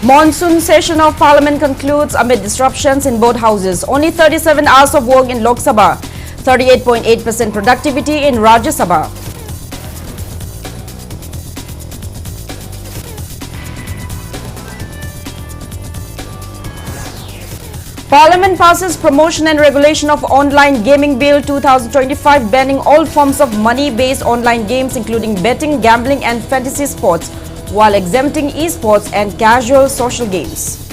Monsoon session of Parliament concludes amid disruptions in both houses. Only 37 hours of work in Lok Sabha, 38.8% productivity in Rajya Sabha. Parliament passes Promotion and Regulation of Online Gaming Bill 2025, banning all forms of money-based online games including betting, gambling and fantasy sports, while exempting esports and casual social games.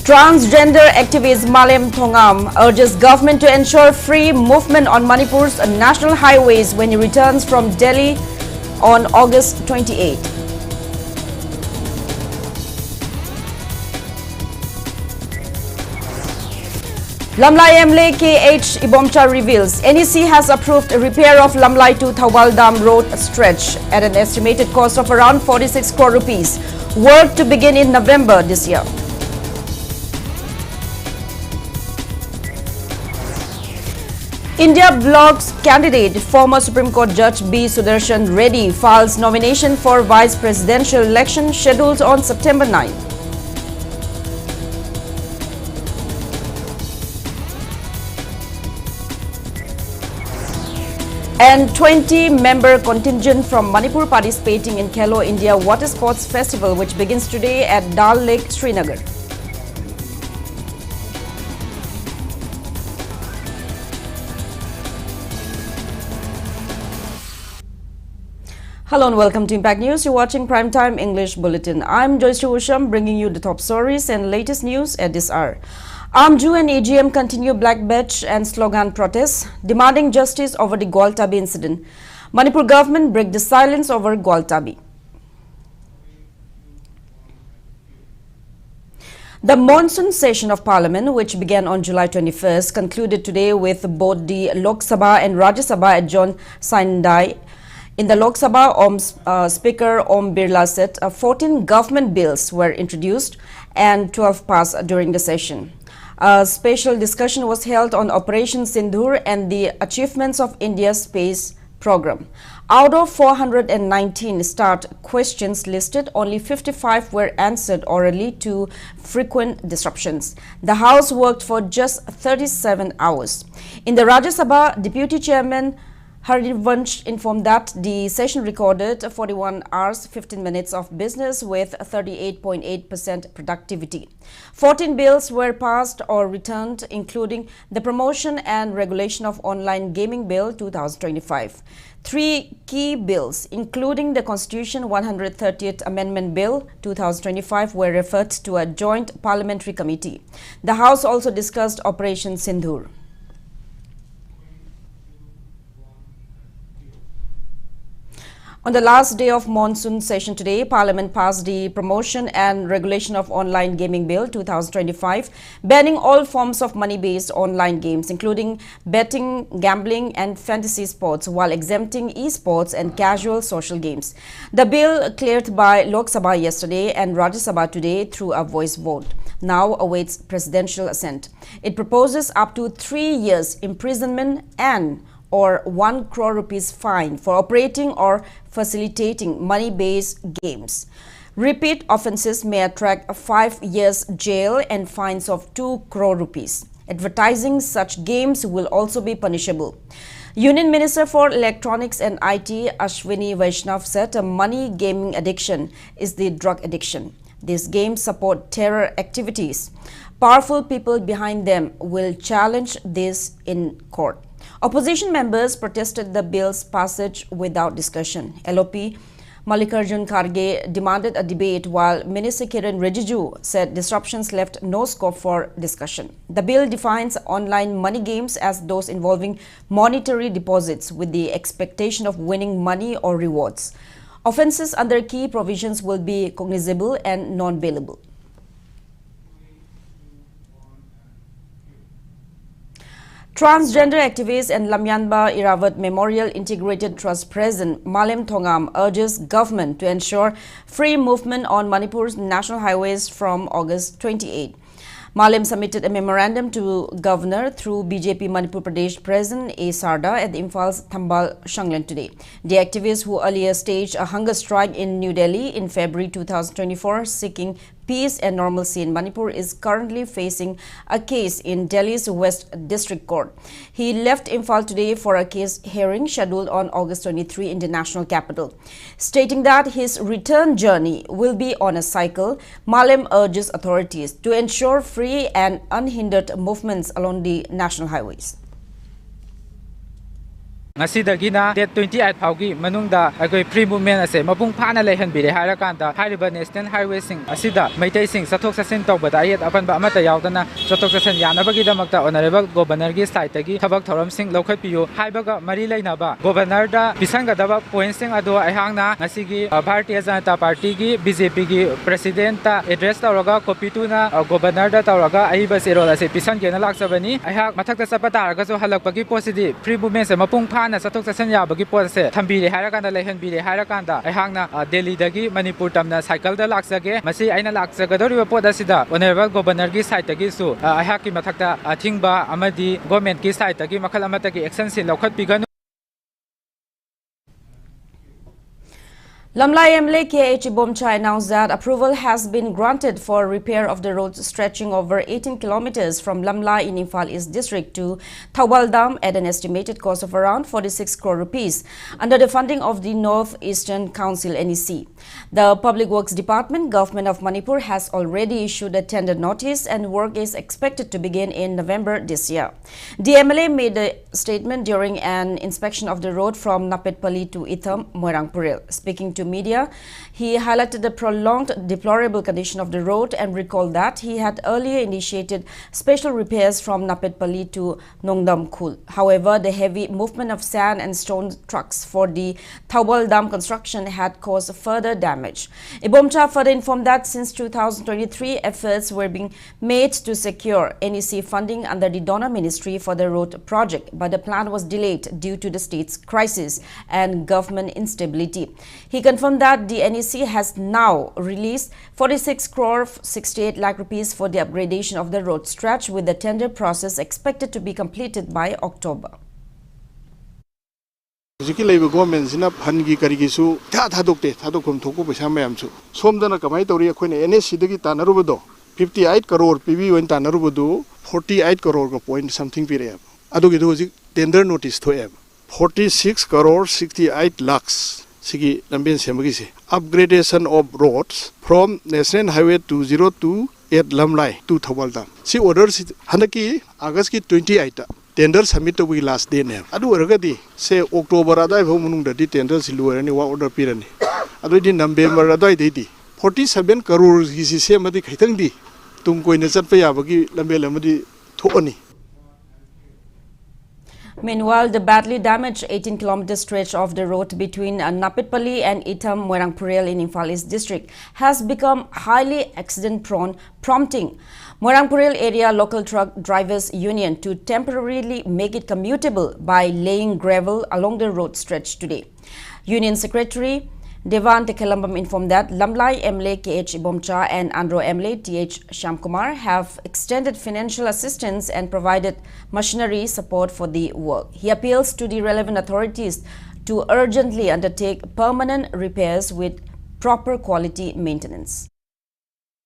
Transgender activist Malem Thongam urges government to ensure free movement on Manipur's national highways when he returns from Delhi on August 28. Lamlai MLA KH Ibomcha reveals NEC has approved a repair of Lamlai to Thawal Dam road stretch at an estimated cost of around 46 crore rupees. Work to begin in November this year. India bloc's candidate, former Supreme Court Judge B. Sudarshan Reddy, files nomination for vice presidential election scheduled on September 9. And 20-member contingent from Manipur participating in Khelo India Water Sports Festival, which begins today at Dal Lake, Srinagar. Hello and welcome to Impact News. You're watching Primetime English Bulletin. I'm USHAM, bringing you the top stories and latest news at this hour. Amju and AGM continue black badge and slogan protests, demanding justice over the Gwaltabi incident. Manipur government break the silence over Gwaltabi. The monsoon session of Parliament, which began on July 21st, concluded today with both the Lok Sabha and Rajya Sabha adjourned sine die. In the Lok Sabha, Speaker Om Birla said 14 government bills were introduced and 12 passed during the session. A special discussion was held on Operation Sindhur and the achievements of India's space program. Out of 419 start questions listed, only 55 were answered orally to frequent disruptions. The House worked for just 37 hours. In the Rajya Sabha, Deputy Chairman Harivansh informed that the session recorded 41 hours 15 minutes of business with 38.8% productivity. 14 bills were passed or returned, including the Promotion and Regulation of Online Gaming Bill 2025. 3 key bills, including the Constitution 130th Amendment Bill 2025, were referred to a joint parliamentary committee. The House also discussed Operation Sindhur. On the last day of monsoon session today, Parliament passed the Promotion and Regulation of Online Gaming Bill 2025, banning all forms of money-based online games, including betting, gambling and fantasy sports, while exempting esports and casual social games. The bill cleared by Lok Sabha yesterday and Rajya Sabha today through a voice vote now awaits presidential assent. It proposes up to 3 years imprisonment and or 1 crore rupees fine for operating or facilitating money-based games. Repeat offences may attract 5 years jail and fines of 2 crore rupees. Advertising such games will also be punishable. Union Minister for Electronics and IT Ashwini Vaishnav said a money gaming addiction is the drug addiction. These games support terror activities. Powerful people behind them will challenge this in court. Opposition members protested the bill's passage without discussion. LOP Mallikarjun Kharge demanded a debate, while Minister Kiran Rijiju said disruptions left no scope for discussion. The bill defines online money games as those involving monetary deposits with the expectation of winning money or rewards. Offences under key provisions will be cognizable and non-bailable. Transgender activist and Lamyanba Irawat Memorial Integrated Trust President Malem Thongam urges government to ensure free movement on Manipur's national highways from August 28. Malim submitted a memorandum to Governor through BJP Manipur Pradesh President A. Sarda at the Imphal Thambal Shanglen today. The activist, who earlier staged a hunger strike in New Delhi in February 2024 seeking peace and normalcy in Manipur, is currently facing a case in Delhi's West District Court. He left Imphal today for a case hearing scheduled on August 23 in the national capital. Stating that his return journey will be on a cycle, Malim urges authorities to ensure free and unhindered movements along the national highways. Ngasidagina date 28 phaugi manungda agoi free movement ase mapung phana lehanbire harakanda hariba national highway sing asida maitai sing sathok sasin tawbada ayat apanba amata yaudana sathok sasin yanabagi damakta honorable governor gi site gi thabak thoram sing lokhatpiyo haibaga mari leinaba governor da pisanga daba point sing ado aihangna ngasigi Bharatiya Janata Party gi BJP gi president ta address tawraga copy tuna governor da tawraga aiba serol ase pisangena laksabani aihak mathakta sapata arga so halakpagi posidi free movement se mapung na satok sasan yabagi pot se thambire harakanda lehanbire harakanda aihangna Delhi dagi Manipur tamna cycle da laksage masi aina laksagadori pot asida honorable governor gi site gi su aihaki mathakta thingba amadi government gi site gi makhal amata gi action se lokhat piganu. Lamlai MLA K.H. Ibomcha announced that approval has been granted for repair of the road stretching over 18 kilometers from Lamlai in Imphal East District to Thawal Dam at an estimated cost of around 46 crore rupees under the funding of the North Eastern Council NEC. The Public Works Department, Government of Manipur, has already issued a tender notice and work is expected to begin in November this year. The MLA made a statement during an inspection of the road from Napetpally to Itham, Moirangpuril. Speaking to media, he highlighted the prolonged deplorable condition of the road and recalled that he had earlier initiated special repairs from Napetpally to Nongdam Khul. However, the heavy movement of sand and stone trucks for the Thawal Dam construction had caused further damage. Ibomcha further informed that since 2023, efforts were being made to secure NEC funding under the donor ministry for the road project, but the plan was delayed due to the state's crisis and government instability. He confirmed that the NEC has now released 46 crore 68 lakh rupees for the upgradation of the road stretch, with the tender process expected to be completed by October. Government is not Hangi Karigisu, Tadokte, Tadokum Toko Samamsu. Somdana Kamaitori, NSC Tanarubudo, 58 crore PV went Tanarubudu, 48 crore point something period. Adogidozi tender notice to have 46 crore 68 lakhs. Sigi Lambian Semagisi. Upgradation of roads from National Highway 202 at Lamlai to Thawal Dam. See orders Hanaki August 28. Tender submit we last day now. Adu Ragadi say October Adai Homunung the tenders in Luar and order Pirani. Adu in November Adai Dedi. 47 crores is the same Madi Kitandi. Tumko in the Satpayabagi Lambelamadi Tony. Meanwhile, the badly damaged 18-kilometer stretch of the road between Napetpally and Itham Moirangpuril in Imphal East District has become highly accident-prone, prompting Moirangpuril area local truck drivers union to temporarily make it commutable by laying gravel along the road stretch today. Union Secretary Devan Tekelambam informed that Lamlai MLA K.H. Ibomcha and Andhra MLA T.H. Shamkumar have extended financial assistance and provided machinery support for the work. He appeals to the relevant authorities to urgently undertake permanent repairs with proper quality maintenance.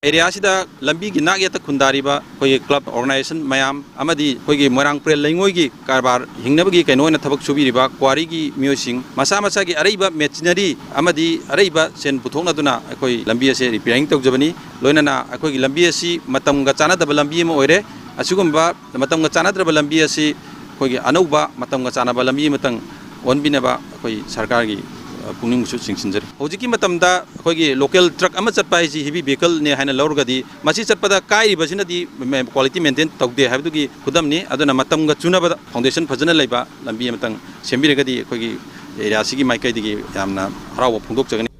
Area sida lambi gi nagyata khundariba koi club organization mayam amadi koi gi Moirangpuril lengoi gi karbar hingnabagi kaino na thabak subiriba kwari gi miosing masa masa gi araiba machinery amadi araiba sen puthongna duna koi lambi ase repairing tawjabani loinana koi gi lambi asi matam ga chana daba lambi ma oire asugumba matam ga chana daba lambi asi koi gi anauba matam ga chana ba lambi matang onbinaba koi sarkar gi Puning shooting sinjari. Hojiki matamda kogi local truck ama chatpa isi heavy vehicle ne haina lorgadi masi chatpada kai basina di quality maintain tawde habdugi khudamni aduna matamga chunaba foundation phajana laiba lambi matang sembiragadi kogi area sigi maikai digi yamna harawa phungdok chagani.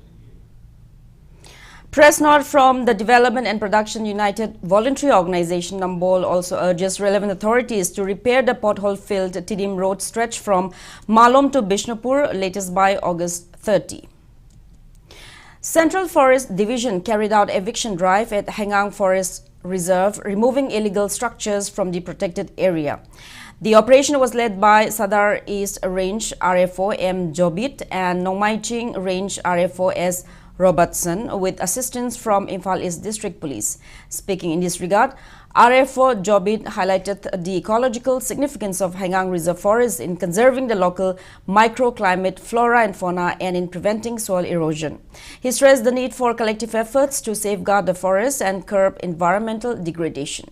Press note from the Development and Production United Voluntary Organization Nambol also urges relevant authorities to repair the pothole-filled Tidim Road stretch from Malom to Bishnupur latest by August 30. Central Forest Division carried out eviction drive at Hengang Forest Reserve, removing illegal structures from the protected area. The operation was led by Sadar East Range RFO M. Jobit and Nongmaiching Range RFO S. Robertson, with assistance from Imphal East District Police. Speaking in this regard, RFO Jobit highlighted the ecological significance of Hengang Reserve Forest in conserving the local microclimate, flora and fauna, and in preventing soil erosion. He stressed the need for collective efforts to safeguard the forest and curb environmental degradation.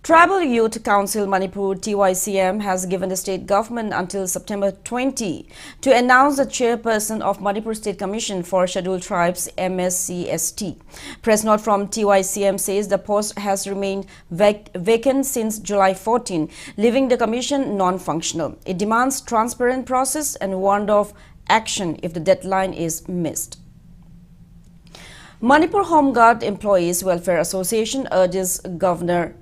Tribal Youth Council Manipur TYCM has given the state government until September 20 to announce the chairperson of Manipur State Commission for Scheduled Tribes MSCST. Press note from TYCM says the post has remained vacant since July 14, leaving the commission non-functional. It demands transparent process and warned of action if the deadline is missed. Manipur Home Guard Employees Welfare Association urges Governor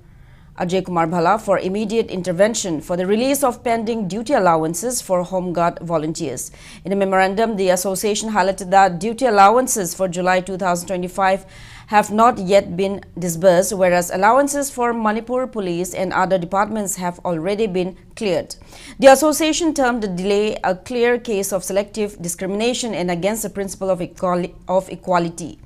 Ajay Kumar Bhalla for immediate intervention for the release of pending duty allowances for Home Guard volunteers. In a memorandum, the association highlighted that duty allowances for July 2025 have not yet been disbursed, whereas allowances for Manipur Police and other departments have already been cleared. The association termed the delay a clear case of selective discrimination and against the principle of equality.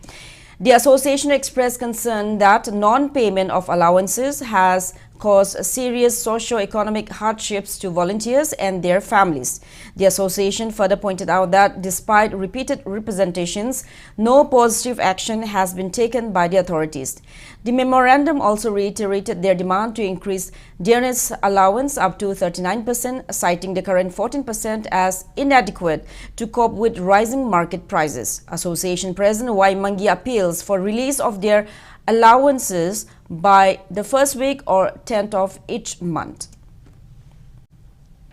The association expressed concern that non-payment of allowances has caused serious socio-economic hardships to volunteers and their families. The association further pointed out that despite repeated representations, no positive action has been taken by the authorities. The memorandum also reiterated their demand to increase dearness allowance up to 39%, citing the current 14% as inadequate to cope with rising market prices. Association President Y. Mangi appeals for release of their allowances by the first week or 10th of each month.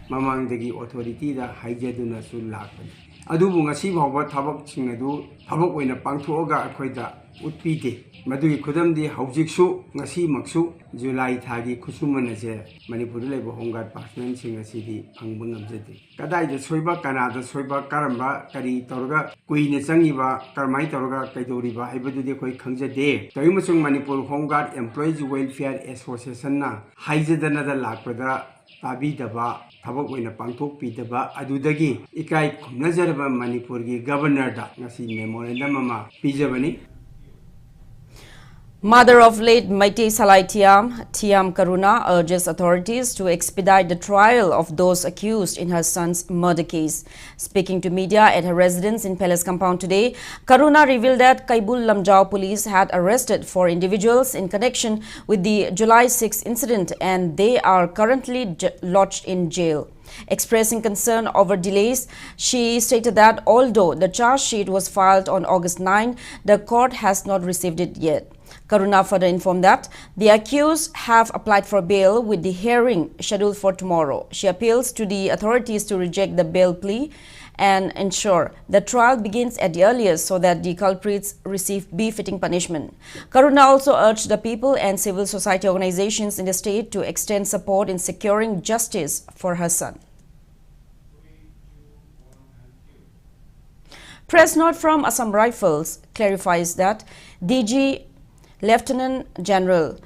Mamangdagi authority da haijaduna su lakpan adubu ngasi bawba thabak singadu thabak oina pangthoga akhoida utpide madui khudamdi haujiksu ngasi maksu July thagi khusumana je Manipur lebo Home Personnel sing asidi phangbu ngamjade kadai da soiba kanada soiba karamba kari torga kuine changiba karmai torga kaidoriba haibadudi khoi khangjade taimusung Manipur Home Guard Employees Welfare Association na haijadana da lakpada tabidaba thabak oina pangthok pidaba adudagi ikai khumnajarba Manipur gi governor da ngasi memorandum ama pijabani. Mother of late Maitei Salai Tiam Karuna urges authorities to expedite the trial of those accused in her son's murder case. Speaking to media at her residence in Palace Compound today, Karuna revealed that Kaibul Lamjao police had arrested 4 individuals in connection with the July 6 incident and they are currently lodged in jail. Expressing concern over delays, she stated that although the charge sheet was filed on August 9, the court has not received it yet. Karuna further informed that the accused have applied for bail with the hearing scheduled for tomorrow. She appeals to the authorities to reject the bail plea and ensure the trial begins at the earliest so that the culprits receive befitting punishment. Karuna also urged the people and civil society organizations in the state to extend support in securing justice for her son. Press note from Assam Rifles clarifies that DG Lieutenant General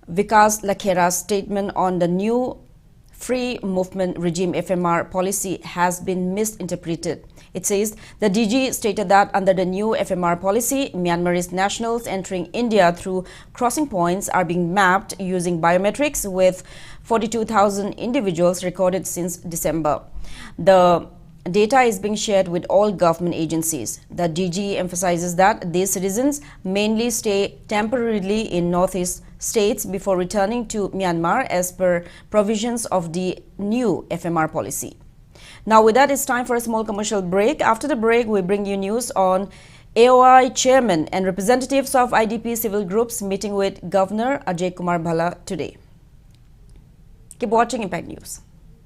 Vikas Lakhera's statement on the new Free Movement Regime FMR policy has been misinterpreted. It says the DG stated that under the new FMR policy, Myanmarese nationals entering India through crossing points are being mapped using biometrics with 42,000 individuals recorded since December. The data is being shared with all government agencies. The DG emphasizes that these citizens mainly stay temporarily in northeast states before returning to Myanmar as per provisions of the new FMR policy. Now with that, it's time for a small commercial break. After the break, we bring you news on AOI chairman and representatives of IDP civil groups meeting with Governor Ajay Kumar Bhalla today. Keep watching Impact News.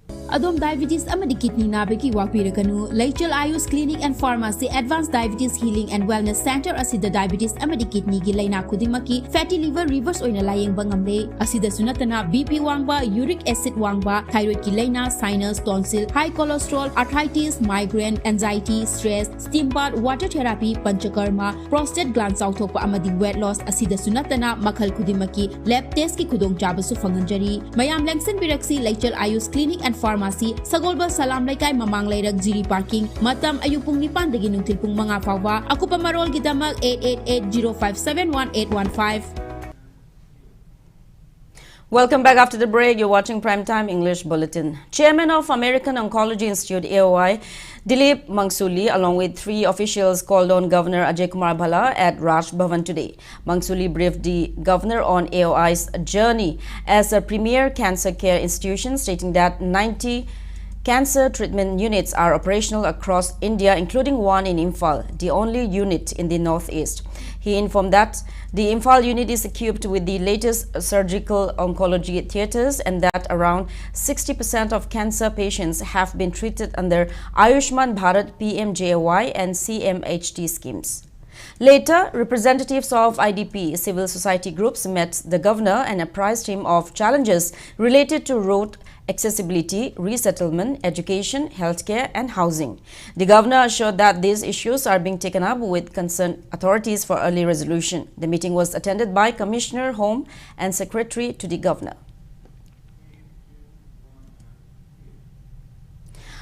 Adom diabetes amadi kidney nabeki wakpiraganu Leichel Ayus Clinic and Pharmacy Advanced Diabetes Healing and Wellness Center asida diabetes amadi kidney gi laina khudimaki fatty liver reverse oina layeng bangamle asida sunatana BP wangba uric acid wangba thyroid ki laina sinus tonsil high cholesterol arthritis migraine anxiety stress steam bath water therapy panchakarma prostate gland sauthokpa amadi weight loss asida sunatana makhal khudimaki lab test ki khudong chabasu fanganjari mayam lengsen biraksi Leichel Ayus Clinic and Pharmacy Sagolba Salam Laikai Mamang Lairak Jiri Parking Matam Ayupung Nipan Dagi Nung Tilpung Mga Fawa Ako Pamarol Gidamag 888-057-1815. Welcome back after the break. You're watching Primetime English Bulletin. Chairman of American Oncology Institute AOI, Dilip Mangsuli, along with 3 officials, called on Governor Ajay Kumar Bhalla at Raj Bhavan today. Mangsuli briefed the governor on AOI's journey as a premier cancer care institution, stating that 90 cancer treatment units are operational across India, including one in Imphal, the only unit in the northeast. He informed that the Imphal unit is equipped with the latest surgical oncology theaters and that around 60% of cancer patients have been treated under Ayushman Bharat PMJAY and CMHT schemes. Later, representatives of IDP civil society groups met the governor and apprised him of challenges related to road accessibility, resettlement, education, healthcare and housing. The governor assured that these issues are being taken up with concerned authorities for early resolution. The meeting was attended by Commissioner Home and Secretary to the governor.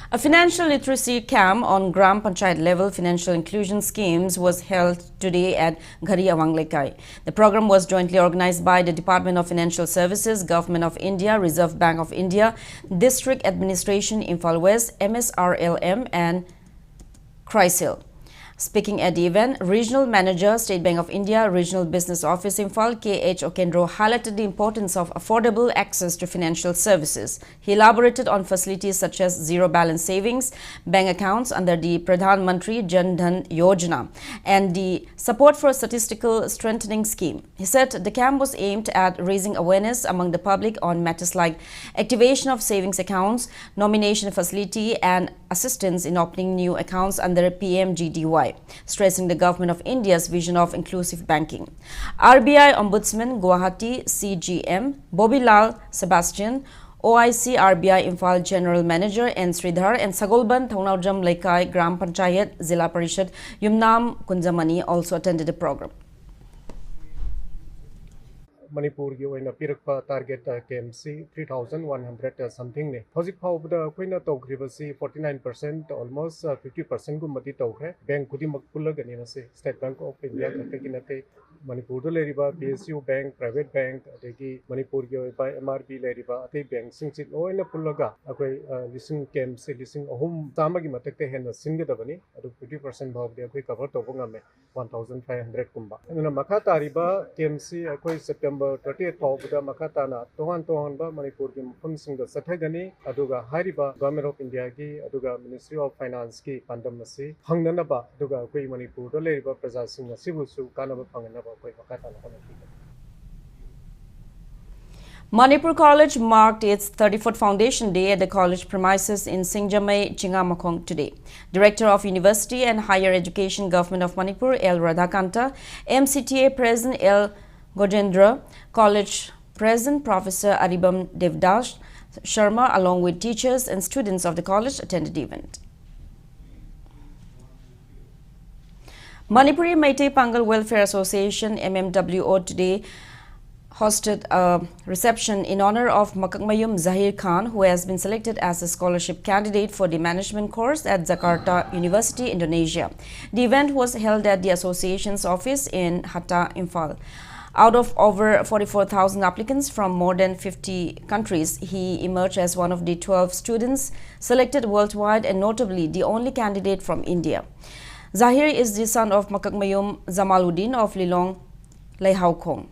A financial literacy camp on Gram Panchayat level financial inclusion schemes was held today at Ghari Awanglekai. The program was jointly organized by the Department of Financial Services, Government of India, Reserve Bank of India, District Administration, Imphal West, MSRLM and CRISIL. Speaking at the event, Regional Manager, State Bank of India, Regional Business Office Imphal, K.H. Okendro, highlighted the importance of affordable access to financial services. He elaborated on facilities such as zero balance savings, bank accounts under the Pradhan Mantri Jan Dhan Yojana, and the support for statistical strengthening scheme. He said the camp was aimed at raising awareness among the public on matters like activation of savings accounts, nomination facility, and assistance in opening new accounts under PMGDY, stressing the Government of India's vision of inclusive banking. RBI Ombudsman Guwahati CGM Bobby Lal Sebastian, OIC RBI Imphal General Manager N. Sridhar and Sagolban Thaunaujam Laikai Gram Panchayat Zilla Parishad Yumnam Kunjamani also attended the program. Manipur की ओइना पिरकपा target KMC 3100 something ने हजिक फाउबदा कोइना तौग्रिबसी 49% almost 50% गुमति तौखरे बैंक खुदी मकपुलगनि नसे स्टेट बैंक ऑफ इंडिया तकि नते मणिपुर दो लेरिबा पीएसयू बैंक प्राइवेट बैंक अदेगी मणिपुर की ओइबा एमआरबी लेरिबा अते बैंक सिंगसि ओइना पुलगा अखै लिसिंग केएमसी लिसिंग अहुम तामगी मतकते हेन सिंगदबनि अदु 50% भावदे अखै कवर तौबंगामे 1500 कुंबा अदुना मखा तारिबा केएमसी अखै सेप्टेम्बर 30th फाउबदा मखाताना तोहान तोहानबा मणिपुर की मफमसिंग सथगनी अदुगा हारिबा गवर्नमेंट ऑफ इंडिया की अदुगा मिनिस्ट्री ऑफ फाइनेंस की पांडमसी हंगनबा अदुगा कोई मणिपुर दो लेरिबा प्रजासिंग सिबुसु कानबा फंगनबा कोई मखाताना होनथि Manipur College marked its 34th Foundation Day at the college premises in Singjamai, Chingamakong today. Director of University and Higher Education Government of Manipur, L. Radhakanta, MCTA President L. Gojendra, College President Professor Aribam Devdas Sharma, along with teachers and students of the college, attended the event. Manipuri Meitei Pangal Welfare Association MMWO today hosted a reception in honor of Makakmayum Zahir Khan, who has been selected as a scholarship candidate for the management course at Jakarta University, Indonesia. The event was held at the association's office in Hatta, Imphal. Out of over 44,000 applicants from more than 50 countries, he emerged as one of the 12 students selected worldwide and notably the only candidate from India. Zahir is the son of Makakmayum Zamaluddin of Lilong, Leihaukong.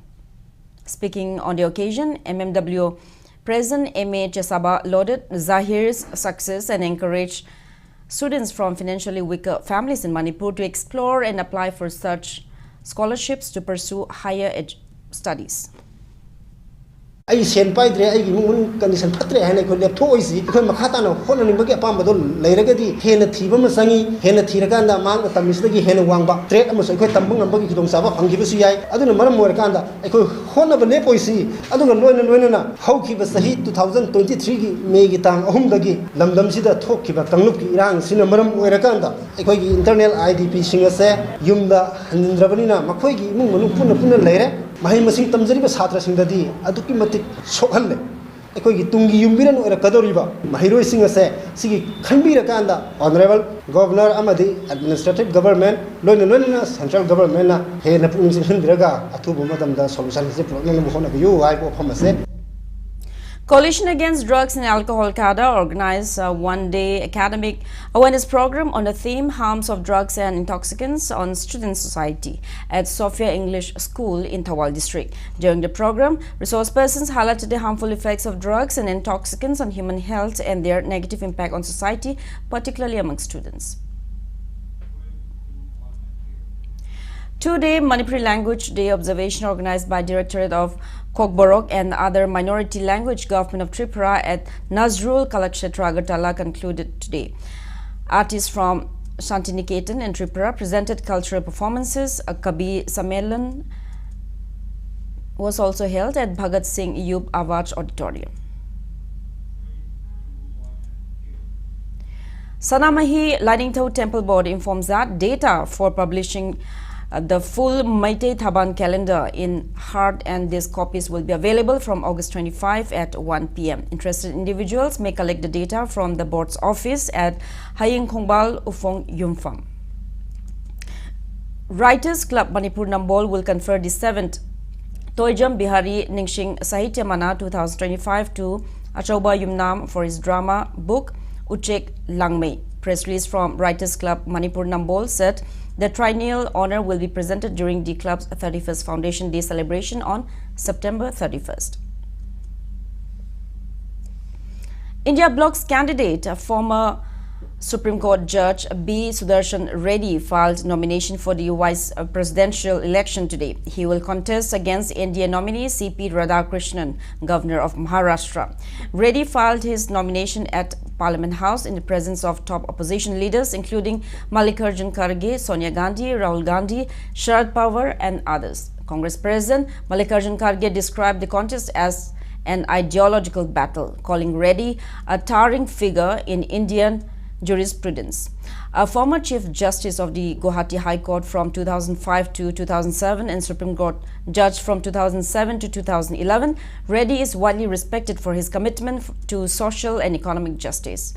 Speaking on the occasion, MMWO President M.A. Chesaba lauded Zahir's success and encouraged students from financially weaker families in Manipur to explore and apply for such scholarships to pursue higher studies. ai sen pai dre ai mun condition phatre hane ko lep tho oisi ko makha ta no hon ni bagi apam badol leiraga di hena thiba ma sangi hena thiraga da mang tamis lagi hena wangba trade am so ko tambung am bagi kidong saba phangi bu su yai aduna maram mor kan da ai ko hon ba le poisi aduna loina na hau ki ba sahi 2023 gi me gi tang ahum dagi lamdam sida thok ki ba tanglup ki irang sina maram oira kan da ai ko gi internal idp singa se yumda handrabani na makhoi gi mung manu punna leire mahi masing tamjariba satra singdadi aduki matik sokhalle ekoi tungi yumbiran ora kadoriba mahiroi singa se sigi khanbira kanda honorable governor amadi administrative government loina central government na he na pung sing hindiraga athubu matam da solution se problem mo hona yu ai ko phamase. Coalition Against Drugs and Alcohol CADA organized a one-day academic awareness program on the theme Harms of Drugs and Intoxicants on Student Society at Sophia English School in Thawal district. During the program, resource persons highlighted the harmful effects of drugs and intoxicants on human health and their negative impact on society, particularly among students. Two-day Manipuri Language Day observation organized by Directorate of Kokborok and other minority language government of Tripura at Nazrul Kalakshetra Agartala concluded today. Artists from Shantiniketan and Tripura presented cultural performances. A Kabi Sammelan was also held at Bhagat Singh Yub Awaj Auditorium. Sanamahi Lidington Temple Board informs that data for publishing the full Meitei Thaban calendar in hard and disk copies will be available from August 25 at 1 p.m. Interested individuals may collect the data from the board's office at Haying Khongbal Ufong Yumpham. Writers Club Manipur Nambol will confer the 7th Toijam Bihari Ningsing Sahitya Mana 2025 to Achauba Yumnam for his drama book Uchek Langmei. Press release from Writers Club Manipur Nambol said the triennial honor will be presented during the club's 31st Foundation Day celebration on September 31st. India Bloc's candidate, former Supreme Court Judge B. Sudarshan Reddy filed nomination for the Vice presidential election today. He will contest against NDA nominee C.P. Radhakrishnan, Governor of Maharashtra. Reddy filed his nomination at Parliament House in the presence of top opposition leaders including Mallikarjun Kharge, Sonia Gandhi, Rahul Gandhi, Sharad Pawar and others. Congress President Mallikarjun Kharge described the contest as an ideological battle, calling Reddy a towering figure in Indian jurisprudence. A former Chief Justice of the Guwahati High Court from 2005 to 2007 and Supreme Court Judge from 2007 to 2011, Reddy is widely respected for his commitment to social and economic justice.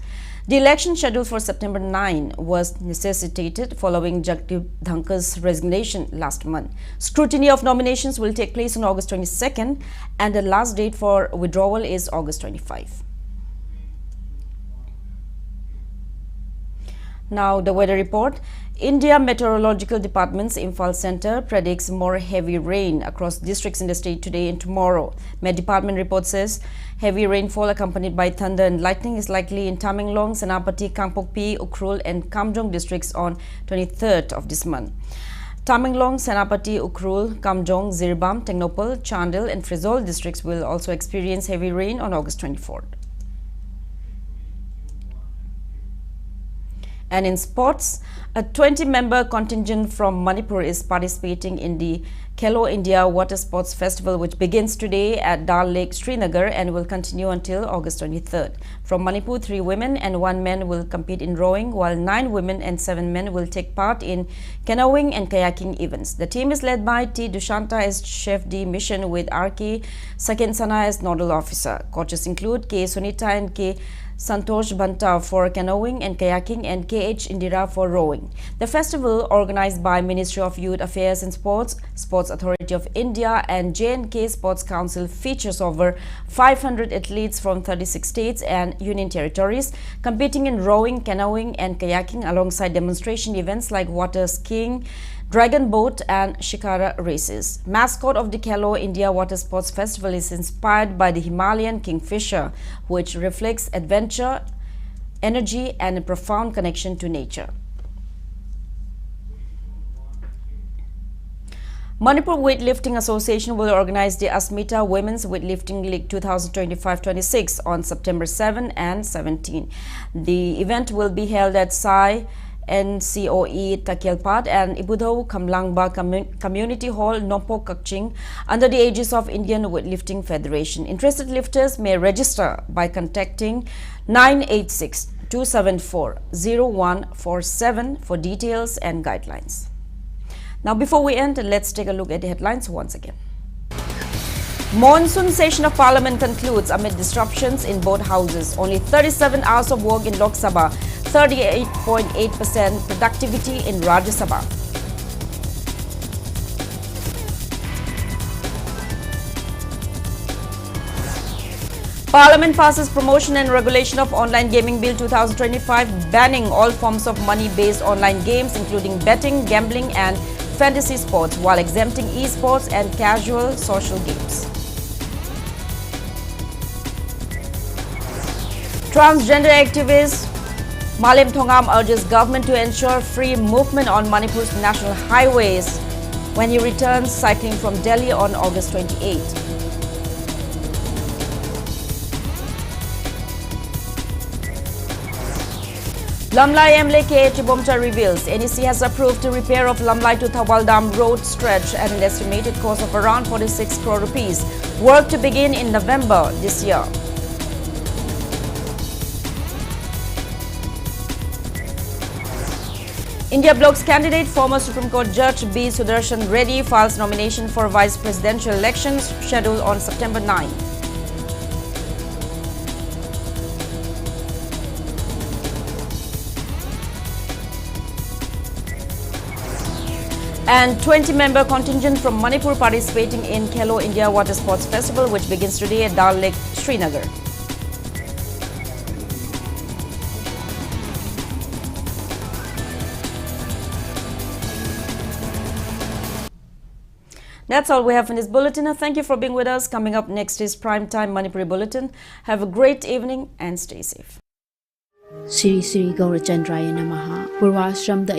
The election scheduled for September 9 was necessitated following Jagdeep Dhankar's resignation last month. Scrutiny of nominations will take place on August 22nd and the last date for withdrawal is August 25. Now the weather report. India Meteorological Department's Imphal Center predicts more heavy rain across districts in the state today and tomorrow. Met Department report says heavy rainfall accompanied by thunder and lightning is likely in Tamenglong, Senapati, Kangpokpi, Ukhrul and Kamjong districts on 23rd of this month. Tamenglong, Senapati, Ukhrul, Kamjong, Zirbam, Tengnopal, Chandil and Frizol districts will also experience heavy rain on August 24th. And in sports, a 20-member contingent from Manipur is participating in the Khelo India Water Sports Festival, which begins today at Dal Lake, Srinagar and will continue until August 23rd. From Manipur, 3 women and 1 man will compete in rowing, while 9 women and 7 men will take part in canoeing and kayaking events. The team is led by T. Dushanta as Chef de Mission with R.K. Sakensana as Nodal Officer. Coaches include K. Sunita and K. Santosh Banta for canoeing and kayaking and K.H. Indira for rowing. The festival, organized by Ministry of Youth Affairs and Sports, Sports Authority of India and J&K Sports Council, features over 500 athletes from 36 states and union territories competing in rowing, canoeing and kayaking alongside demonstration events like water skiing, dragon boat and shikara races. Mascot of the Khelo India Water Sports Festival is inspired by the Himalayan kingfisher, which reflects adventure, energy and a profound connection to nature. Manipur Weightlifting Association will organize the Asmita Women's Weightlifting League 2025-26 on September 7 and 17. The event will be held at Sai NCOE Takelpat and Ibudho Kamlangba Community Hall, Nompo Kakching, under the aegis of Indian Weightlifting Federation. Interested lifters may register by contacting 986-274-0147 for details and guidelines. Now, before we end, let's take a look at the headlines once again. Monsoon session of Parliament concludes amid disruptions in both houses. Only 37 hours of work in Lok Sabha, 38.8% productivity in Rajya Sabha. Parliament passes Promotion and Regulation of Online Gaming Bill 2025, banning all forms of money-based online games, including betting, gambling and fantasy sports, while exempting e-sports and casual social games. Transgender activist Malim Thongam urges government to ensure free movement on Manipur's national highways when he returns cycling from Delhi on August 28. Lamlai MLA K. Chibomcha reveals NEC has approved the repair of Lamlai to Thawaldam road stretch at an estimated cost of around 46 crore rupees. Work to begin in November this year. India bloc's candidate, former Supreme Court Judge B. Sudarshan Reddy, files nomination for vice presidential elections scheduled on September 9. And 20-member contingent from Manipur participating in Khelo India Water Sports Festival, which begins today at Dal Lake, Srinagar. That's all we have in this bulletin. Thank you for being with us. Coming up next is Primetime Manipuri Bulletin. Have a great evening and stay safe. Siri Siri Gaurachandraya Namaha. Purvashram da